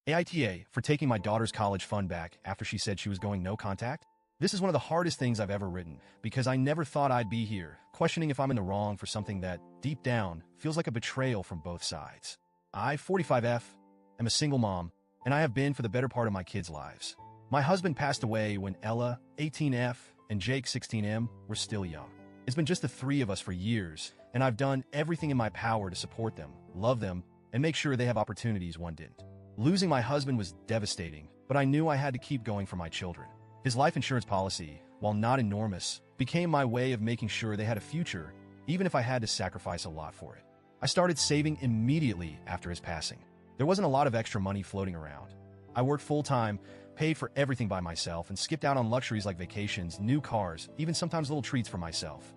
AITA for taking my daughter's college fund back after she said she was going no contact? This is one of the hardest things I've ever written because I never thought I'd be here, questioning if I'm in the wrong for something that, deep down, feels like a betrayal from both sides. I, 45F, am a single mom, and I have been for the better part of my kids' lives. My husband passed away when Ella, 18F, and Jake, 16M, were still young. It's been just the three of us for years, and I've done everything in my power to support them, love them, and make sure they have opportunities one didn't. Losing my husband was devastating, but I knew I had to keep going for my children. His life insurance policy, while not enormous, became my way of making sure they had a future, even if I had to sacrifice a lot for it. I started saving immediately after his passing. There wasn't a lot of extra money floating around. I worked full-time, paid for everything by myself, and skipped out on luxuries like vacations, new cars, even sometimes little treats for myself.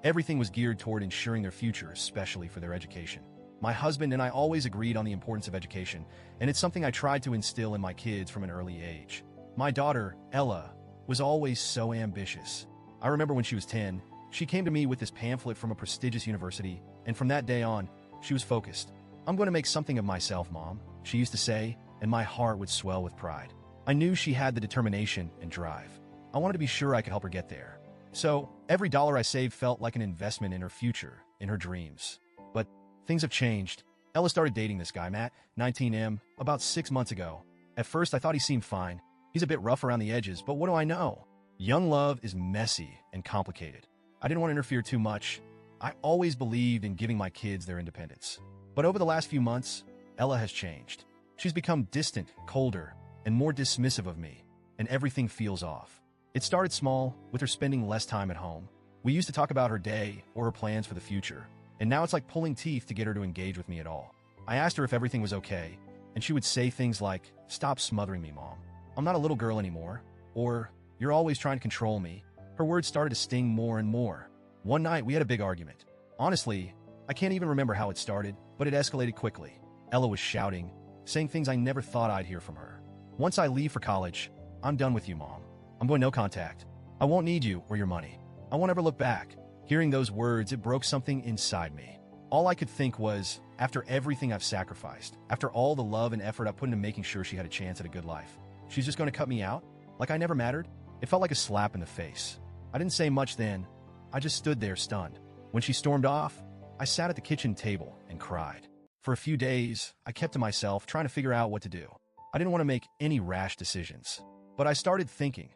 Everything was geared toward ensuring their future, especially for their education. My husband and I always agreed on the importance of education, and it's something I tried to instill in my kids from an early age. My daughter, Ella, was always so ambitious. I remember when she was 10, she came to me with this pamphlet from a prestigious university, and from that day on, she was focused. "I'm going to make something of myself, Mom," she used to say, and my heart would swell with pride. I knew she had the determination and drive. I wanted to be sure I could help her get there. So, every dollar I saved felt like an investment in her future, in her dreams. But things have changed. Ella started dating this guy, Matt, 19M, about 6 months ago. At first, I thought he seemed fine. He's a bit rough around the edges, but what do I know? Young love is messy and complicated. I didn't want to interfere too much. I always believed in giving my kids their independence. But over the last few months, Ella has changed. She's become distant, colder, and more dismissive of me, and everything feels off. It started small, with her spending less time at home. We used to talk about her day or her plans for the future, and now it's like pulling teeth to get her to engage with me at all. I asked her if everything was okay, and she would say things like, "Stop smothering me, Mom. I'm not a little girl anymore," or, "You're always trying to control me." Her words started to sting more and more. One night, we had a big argument. Honestly, I can't even remember how it started, but it escalated quickly. Ella was shouting, saying things I never thought I'd hear from her. "Once I leave for college, I'm done with you, Mom. I'm going no contact. I won't need you or your money. I won't ever look back." Hearing those words, it broke something inside me. All I could think was, after everything I've sacrificed, after all the love and effort I put into making sure she had a chance at a good life, she's just going to cut me out? Like I never mattered? It felt like a slap in the face. I didn't say much then. I just stood there stunned. When she stormed off, I sat at the kitchen table and cried. For a few days, I kept to myself, trying to figure out what to do. I didn't want to make any rash decisions. But I started thinking,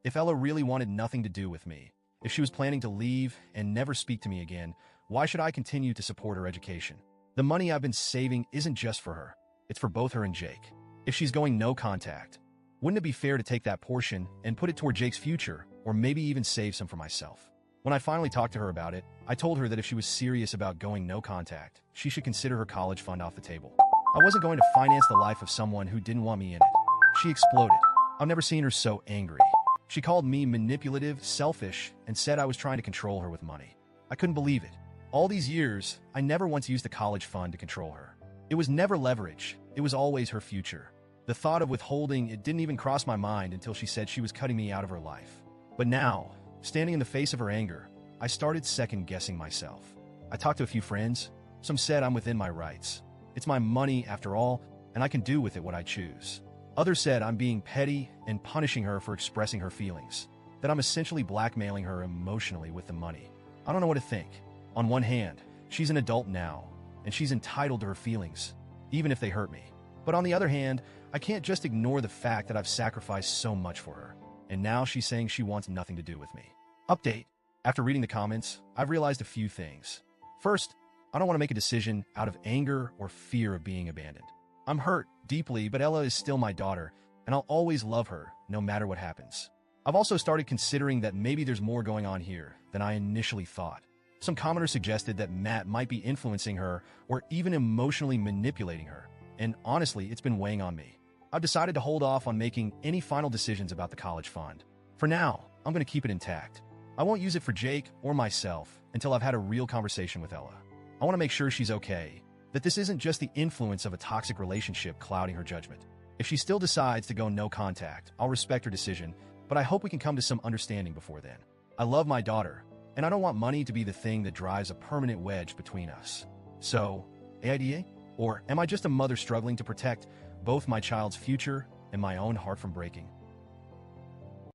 if Ella really wanted nothing to do with me, if she was planning to leave and never speak to me again, why should I continue to support her education? The money I've been saving isn't just for her. It's for both her and Jake. If she's going no contact, wouldn't it be fair to take that portion and put it toward Jake's future, or maybe even save some for myself? When I finally talked to her about it, I told her that if she was serious about going no contact, she should consider her college fund off the table. I wasn't going to finance the life of someone who didn't want me in it. She exploded. I've never seen her so angry. She called me manipulative, selfish, and said I was trying to control her with money. I couldn't believe it. All these years, I never once used the college fund to control her. It was never leverage. It was always her future. The thought of withholding it didn't even cross my mind until she said she was cutting me out of her life. But now, standing in the face of her anger, I started second-guessing myself. I talked to a few friends. Some said I'm within my rights. It's my money, after all, and I can do with it what I choose. Others said I'm being petty and punishing her for expressing her feelings, that I'm essentially blackmailing her emotionally with the money. I don't know what to think. On one hand, she's an adult now, and she's entitled to her feelings, even if they hurt me. But on the other hand, I can't just ignore the fact that I've sacrificed so much for her, and now she's saying she wants nothing to do with me. Update. After reading the comments, I've realized a few things. First, I don't want to make a decision out of anger or fear of being abandoned. I'm hurt deeply, but Ella is still my daughter, and I'll always love her, no matter what happens. I've also started considering that maybe there's more going on here than I initially thought. Some commenters suggested that Matt might be influencing her or even emotionally manipulating her, and honestly, it's been weighing on me. I've decided to hold off on making any final decisions about the college fund. For now, I'm going to keep it intact. I won't use it for Jake or myself until I've had a real conversation with Ella. I want to make sure she's okay, that this isn't just the influence of a toxic relationship clouding her judgment. If she still decides to go no contact, I'll respect her decision, but I hope we can come to some understanding before then. I love my daughter, and I don't want money to be the thing that drives a permanent wedge between us. So, AIDA? Or am I just a mother struggling to protect both my child's future and my own heart from breaking.